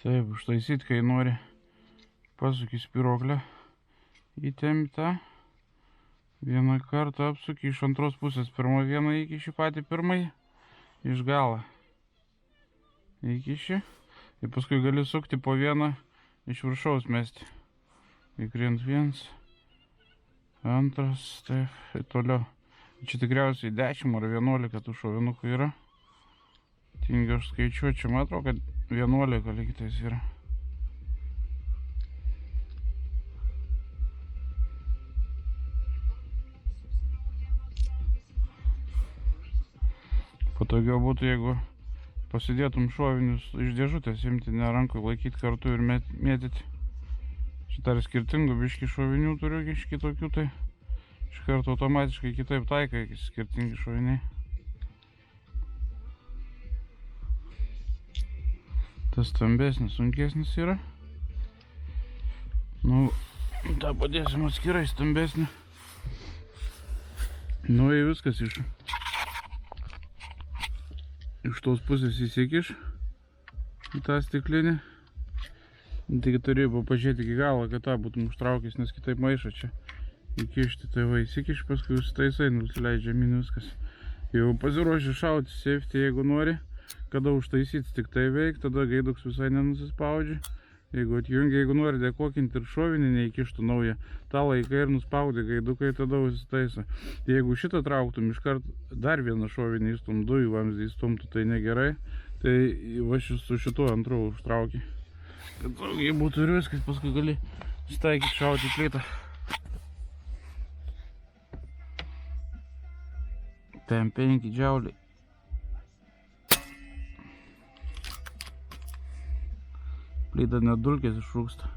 Taip, užtaisyti, kai nori, pasuki spiroklę, įtempi tą, vieną kartą apsuki iš antros pusės, pirmą vieną įkiši patį pirmąjį, iš galą įkiši ir paskui gali sukti po vieną iš viršaus mesti. Įkrint vienas, antras, taip, ir toliau. Čia tikriausiai 10 ar 11 tų šovinukų yra. Tingiu aš skaičiuoti, čia man atrodo, kad 11 lygitais yra. Patogiau būtų, jeigu pasidėtum šovinius iš dėžutės, imti ne rankui, laikyti kartu ir mėtyti. Šitą ir skirtingų biškį šovinių turiu, iš kitokių, tai iš karto automatiškai kitaip taikai skirtingi šoviniai. Tas stambesnis, sunkesnis yra. Nu, tą padėsim atskirai stambesnį. Nu, ir viskas iš tos pusės įsikiš į tą stiklinį. Tik turėjau pažiūrėti iki galo, kad tą būtum užtraukęs, nes kitaip maišą čia įkišti. Tai va, įsikiš, paskui užtaisai, nusileidžia min viskas. Jau pasiruoši šauti safety, jeigu nori. Kada užtaisyti, tik tai veik, tada gaiduks visai nenusispaudži. Jeigu atjungi, jeigu nori dekokinti ir šovinį neįkištų naują, tą laiką ir nuspaudė gaidukai, tada užsitaiso. Jeigu šitą trauktum, iškart dar vieną šovinį įstum, dujų vamzdį įstumtų, tai negerai. Tai va su šituo antru užtrauki. Kad saugiai būtų ir viskas, paskui gali staikyti šauti į plytą. Ten 5 džiauliai. Plyta net dulkės išrūksta.